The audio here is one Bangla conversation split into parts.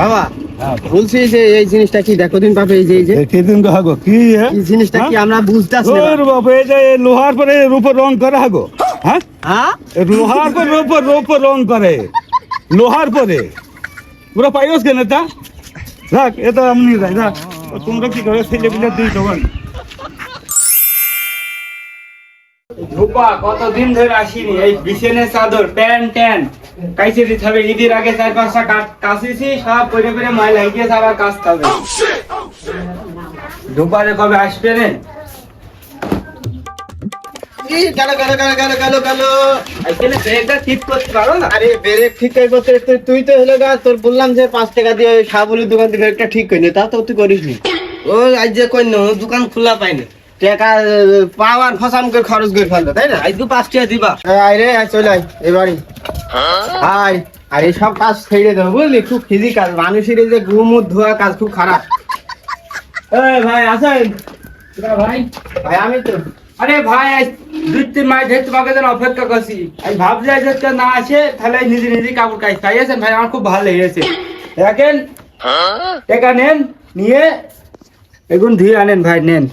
বাবা বলছি যে এই জিনিসটা কি দেখো দিন পাবে, এই যে কেদিন হাগো কি এই জিনিসটা কি আমরা বুঝতেছি না। ওর বাবা এই যে লোহার পরে রূপর রং করে হাগো, হ্যাঁ হ্যাঁ লোহার পরে রূপর রং করে, লোহার পরে পুরো পাইওস কেন তা রাখ, এটা আমনি যাই রাখ। তোমরা কি করে ছেলে পিলে দিই তখন ধোপা কতদিন ধরে আসিনি, এই বিছানের চাদর প্যান্ট ট্যান কাইছে দিতে হবে। ঈদের আগে 4-5টা কাশিছি, সব করে করে ময়লা হয়ে গিয়েছে, আবার কাচতে হবে। ধোপারে কবে আসবে রে? গেল গেল গেল গেল গেল গেল। এখানে ব্রেকটা ঠিক করতে পারো না? আরে ব্রেক ঠিক করতে তুই তো হলো গা, তোর বললাম যে 5 টাকা দিয়ে ওই সাবুলের দোকান থেকে ব্রেকটা ঠিক করে নে, তা তো তুই করিস নি। ওই আজ যে কই না দোকান খোলা পাইনি, টাকা পাওয়ার ফসাম করে খরচ করে ফেললো, তাই না? আজ তো 5 টাকা দিবা। আয় রে আয়, চলে আয় এবারে আয়। আর এইসব কাজ ছেড়ে দেবো বুঝলি, খুব ফিজিক্যাল মানুষের এই যে গুমুর ধোয়া কাজ খুব খারাপ। এই ভাই আসেন। ভাই ভাই আমি তো আরে ভাই আজ 2-3 মাস ধরে তোমাকে যেন অপেক্ষা করছি। আমি ভাবছি আজ একটা না আসে তাহলে নিজে নিজে কাপড় কাজ খাইয়েছেন। ভাই আমার খুব ভালো লেগেছে। দেখেন টাকা নেন, নিয়ে এগুন ধুয়ে আনেন ভাই, নেন।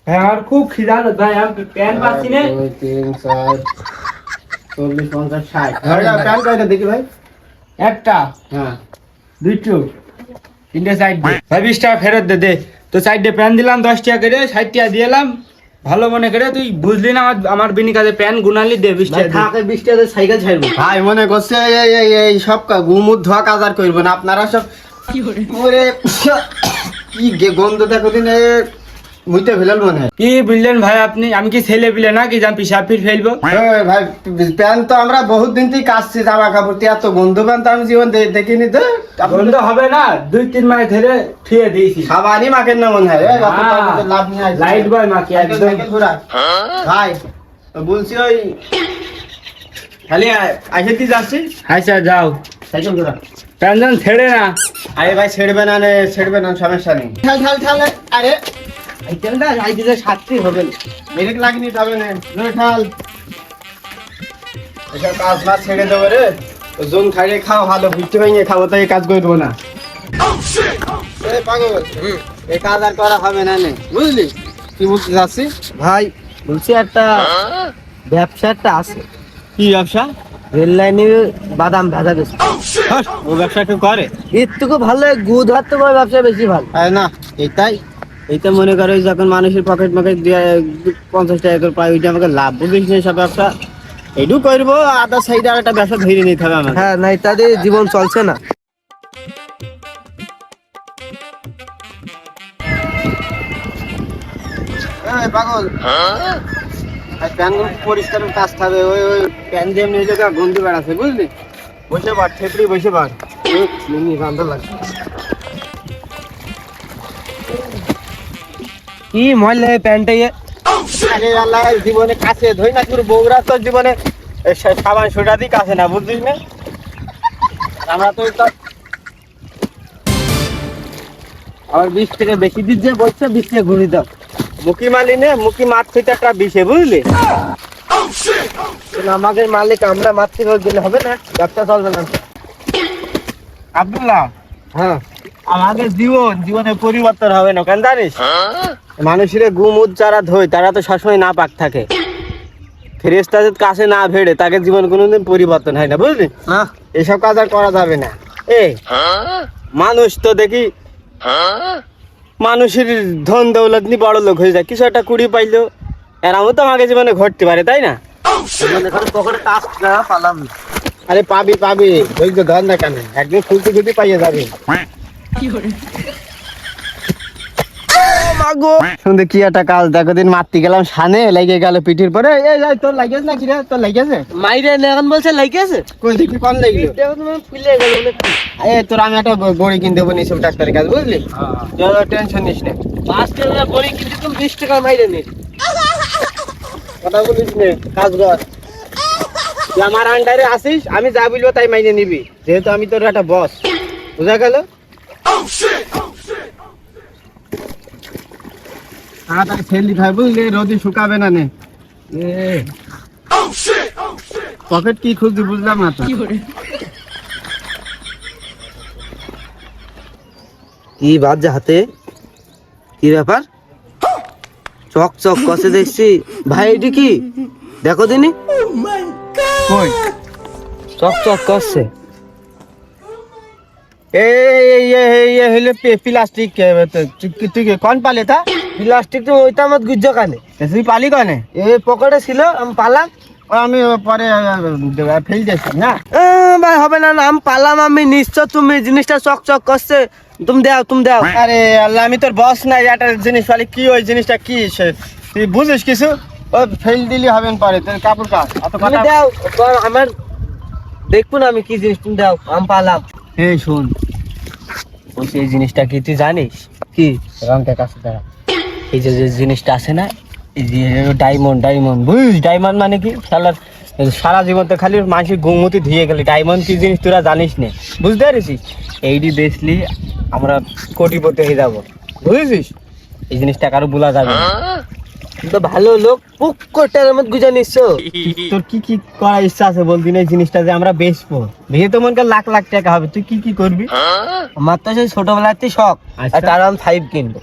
ভাই আমার খুব খিদা লাগছে ভাই, আমি প্যান্ট পাচ্ছি না। 2 3 4 40 50 60 প্যান কয়টা দেখি ভাই? একটা হ্যাঁ 2টো 3টে সাইড দে ভাই, 20 টাকা ফেরত দে। দে তো সাইডে প্যান দিলাম 10 টাকা করে, 60 টাকা দিলাম ভালো মনে করে। তুই বুঝলি না আমার বিনি কাজে প্যান গুনালি দে 20 টাকা। থাকে 20 টাকা সাইকেল ছাড়বো ভাই, মনে করছে এই সব গুমুর ধোয়া কাজ আর করবো না আপনারা সব। ওরে কি গন্ধ দেখো দিন, মুইতে ফেলাল মনে হয়। কি বললেন ভাই আপনি? আমি কি ছেলে পিলে না কি জান পিসাব ফির ফেলবো? ভাই প্যান তো আমরা বহুত দিন থেকে কাচছি, জামা কাপড় এত গন্ধ প্যান তো আমি জীবন দেখিনি। তো বন্ধ হবে না, 2-3 মাস ধরে থুয়ে দিয়েছি। সাবানই মাখেন না মনে হয়। লাভ নিয়ে লাইট বয় মাকে একদম। ভাই বলছি ওই খালি আইসে তুই যাচ্ছি, আচ্ছা যাও, সাইকেল ঘোরা। প্যান যেন ছেড়ে না। আরে ভাই ছেড়বে না রে, ছেড়বে না, সমস্যা নেই। ঠাল ঠাল ঠাল। আরে সাইকেলটা আইতে সাতটি হবে না, ব্রেক লাগনি তবে না ঠাল। এসব কাজ বাজ ছেড়ে দেবো রে, জোন খাইয়ে খাও ভালো, বুঝতে ভেঙে খাবো, তাই কাজ করবো না। এই পাগল এই কাজ আর করা হবে না নে, বুঝলি কি বলতে যাচ্ছি? ভাই বলছি একটা ব্যবসা একটা আছে। কি ব্যবসা? রেল লাইনে বাদাম ভাজা বেশি। ও ব্যবসা কেউ করে? এর থেকে ভালো গুড় হাত তো ব্যবসা বেশি ভালো। আরে না এইটাই, এইটা মনে করো যখন মানুষের পকেট মকেট দিয়ে 50 টাকা করে পাই, ওইটা আমাকে লাভ বুঝিস না। সব ব্যবসা এইটু করবো, আদার সাইডে আর একটা ব্যবসা ধরে নিতে হবে আমার। হ্যাঁ নাই তাদের জীবন চলছে না। এই পাগল প্যানগুলো পরিষ্কার কাজতে হবে। ওই ওই প্যান দিয়ে এমনি জায়গা গন্ধি বেড়াচ্ছে বুঝলি। বসে পার ঠেপড়ি বসে পার, গান্ধ লাগছে। কি ময়লা প্যান্টটা? আরে আল্লাহ, জীবনে কাছে ধই না তোর বউরা তো জীবনে সাবান সোডা দিয়ে কাছে না, বুঝছিস না? আমরা তো আবার 20 টাকা বেশি দিচ্ছে, বলছে 20 টাকা ঘুরি দাও। মুখি মালি নে, মুখি মাছ থেকে একটা বিষে বুঝলি। আমাদের মালিক আমরা মাতৃ দিলে হবে না, ব্যবসা চলবে না। আব্দুল্লাহ, হ্যাঁ আমাদের জীবনে পরিবর্তন হবে না কেন জানিস? মানুষের গুমুদ যারা ধোয় তারা তো সবসময় না পাক থাকে। ফেরেশতাদের কাছে না ভেড়ে তাকে জীবন কোনোদিন পরিবর্তন হয় না, বুঝলি? হ্যাঁ এসব কাজ আর করা যাবে না। মানুষ তো দেখি মানুষের ধন দৌলত নিয়ে বড় লোক হয়ে যায়, কিছু একটা কুড়ি পাইলো, এরামও তো আমাকে জীবনে ঘটতে পারে, তাই না? পকেটে কাজ পালাম। আরে পাবি পাবি, ধৈর্য ধর না কেন, একদিন খুলতে খুলতে পাইয়ে যাবে। শুনতে কি একটা কাজ দেখো দিন, মারতে গেলাম সানে লেগে গেল পিঠির পরে। এই যাই তোর লাগিয়েছে না কি রে? তোর লাগিয়েছে? মাইরে এখন বলছে লাইকেছে কই দেখি কোন লাগলো? ফুলে গেল। তোর আমি একটা বড়ি কিনতে দেবো নিসব ডাক্তারের কাজ, বুঝলি? টেনশন নিস না। 5 টাকা বড়ি কিনতে তুমি 20 টাকা মাইরে নে। কথা বলিস নে, কাজ কর। তুই আমার আন্ডারে আসিস, আমি যা বলবো তাই মাইনে নিবি, যেহেতু আমি তোর একটা বস, বুঝা গেল? তাড়াতাড়ি ছেলি খাই বুঝলি, রোদি শুকাবে না নে। পকেট কি খুঁজছি বুঝলাম না তো। কি বাজে হাতে, কি ব্যাপার? চক চক কষে দেখছি ভাই, এটি কি দেখো দিনি, কই চক চক করছে। প্লাস্টিক তুই কন পালে তা? প্লাস্টিক তো ওইটা আমার গুজ্জ কানে, তুই পালি কনে? এ পকেটে ছিল, আমি পালাম, আমি পরে ফেল যাচ্ছি না। ভাই হবে না, আমি পালাম, আমি নিশ্চয় তুমি জিনিসটা চক চক করছে, তুমি দাও, তুমি দাও। আরে আল্লাহ, আমি তোর বস নাই, একটা জিনিস পালি কি, ওই জিনিসটা কি তুই বুঝিস কিছু? ও ফেল দিলি হবে না, পরে তোর কাপড় কাজ অত তুমি কথা। দাও, আমার দেখবো না আমি কি জিনিস, তুমি দাও, আমি পালাম। এই শোন, বলছি এই জিনিসটা কি তুই জানিস? কি রংটা কাছে দাঁড়া। এই যে যে জিনিসটা আছে না, এই যে ডায়মন্ড, ডায়মন্ড বুঝিস? ডায়মন্ড মানে কি? সারা জীবন তো খালি মানুষের ঘুমতি ধুয়ে গেলি, ডায়মন্ড কি জিনিস তোরা জানিস না, বুঝতে পারিস? এইটি বেচলি আমরা কোটিপতি হয়ে যাবো, বুঝেছিস? এই জিনিসটা কারো বলা যাবে না। তুই তো ভালো লোক, পুকুরটার মধ্যে গুজা নিচ্ছ। তোর কি কি করার ইচ্ছা আছে বলবি না? এই জিনিসটা যে আমরা বেচবো, ভেঙে তো মনে কর লাখ লাখ টাকা হবে, তুই কি কি করবি? আমার তো সেই ছোটবেলাতেই শখ, আচ্ছা। একটা R15 কিনবো।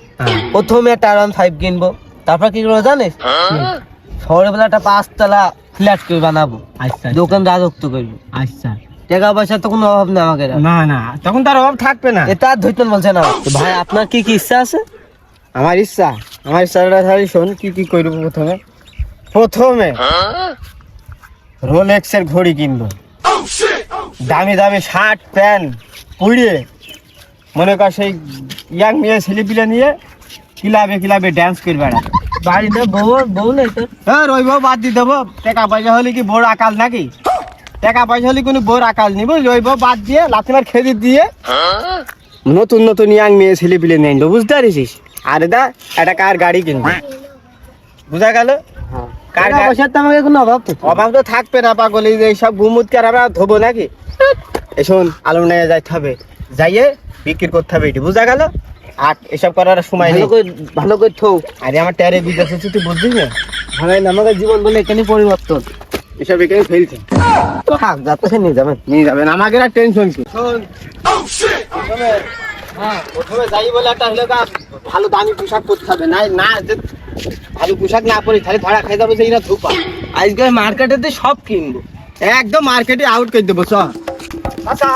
প্রথমে একটা R15 কিনবো, তারপর কি করবো জানিস? শহরের বেলা একটা 5 তলা ফ্ল্যাট করে বানাবো, আচ্ছা দোকান রাজত্ব করবো। আচ্ছা। টাকা পয়সা তো কোনো অভাব নেই আমাকে। না না, তখন তার অভাব থাকবে না। এটা আর ধরতেন বলছে না। তো ভাই আপনার কি কি ইচ্ছা আছে? আমার ইচ্ছাটা তাহলে শোন, কি কি করবো। প্রথমে রোলেক্সের ঘড়ি কিনবো, দামি দামি শার্ট প্যান্ট পরিয়ে, মনে কর সেই ইয়াং মেয়ে ছেলেপিলে নিয়ে ক্লাবে ক্লাবে ড্যান্স করে বেড়াবো। বাড়িতে বউ নেই তো? হ্যাঁ, ওই বউ বাদ দিয়ে দেবো। টাকা পয়সা হলে কি বোর আকাল নাকি? টাকা পয়সা হলে কোনো বোর আকাল নিব, ওই বউ বাদ দিয়ে লাথিমার খেদি দিয়ে নতুন নতুন ইয়াং মেয়ে ছেলেপিলে নিয়ে আনবো, বুঝতে পারিস? আর দা একটা কার গাড়ি কিনবো, বুঝা গেল? কার টাকা পয়সার তো আমাকে কোনো অভাব তো। অভাব তো থাকবে না পাগল, এই যে সব গুমুদকে আর আমরা ধোবো নাকি? এই শোন, আলম নিয়ে যাইতে হবে, যাইয়ে বিক্রি করতে হবে, এটি বুঝা গেল? আর এসব করার সময় নেই। ভালো করে থো। আরে আমার ট্যারে বিদেশ আছে, তুই বুঝছিস না? ভাই আমাদের জীবন বলে এখানে পরিবর্তন। এসব এখানে ফেলছে, থাক, যাতে নিয়ে যাবেন। নিয়ে যাবেন, আমাকে আর টেনশন কি? শোন, প্রথমে যাই বলে একটা হলে ভালো দামি পোশাক পরতে হবে, না না যে ভালো পোশাক না পরে তাহলে ধরা খাই যাবে, সেইটা ধোপা। আজকে মার্কেটেতে সব কিনবো, একদম মার্কেটে আউট করে দেবো। চ আচ্ছা,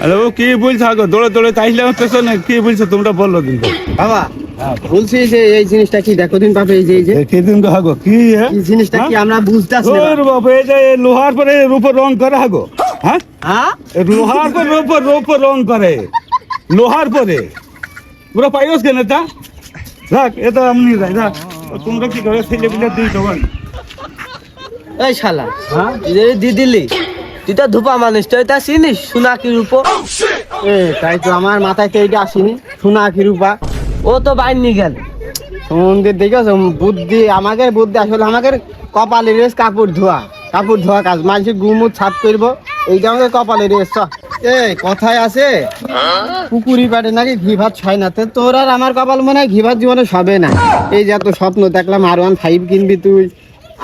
আরে ও কি বলছো আগো, দৌড়ে দৌড়ে তাইলে আমার পেছনে কি বলছো তোমরা বললো কিন্তু। বাবা বলছি যে এই জিনিসটা কি দেখো দিন পাবে, এই যে কি দিন তো হাগো কি এই জিনিসটা কি আমরা বুঝতেছি না। ওর বাবা, এই যে লোহার পরে এর উপর রং করে হাগো, হ্যাঁ? হ্যাঁ, এ লোহার পরে উপর রং করে, লোহার পরে পুরো পাইওস কেন তা? রাখ, এটা আমি যাই, রাখ। তোমরা কি করে ছেলে পিলে দিই তখন? এই শালা, তুই দি দিলি, তুই তো ধোপা মানুষ, তুই তা চিনিস সোনা কি রূপ? তাই তো আমার মাথায় তো এইটা আসেনি, সোনা কি রূপা। ও তো বাইর নিয়ে গেল। সমুদ্রের দেখেছো বুদ্ধি, আমাদের বুদ্ধি আসলে আমাদের কপালের রেস কাপড় ধোয়া কাজ, মানুষের গুমুদ ছাপ করবো, এইটা আমাদের কপালের রেস। কথায় আছে পুকুরি পাটে নাকি ঘি ভাত হয় না, তো তোর আর আমার কপাল মনে হয় ঘি ভাত জীবনে সবে না। এই যে এত স্বপ্ন দেখলাম, R15 কিনবি তুই,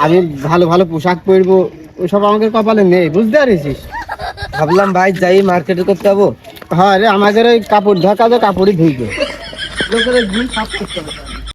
আমি ভালো ভালো পোশাক পরবো, ওইসব আমাদের কপালে নেই, বুঝতে পারিস? ভাবলাম ভাই যাই মার্কেটে করতে যাবো। হ্যাঁ রে, আমাদের ওই কাপড় ধোয়া কাজে কাপড়ই ধুইবে। লোকের ঘি সাফ করতে হবে।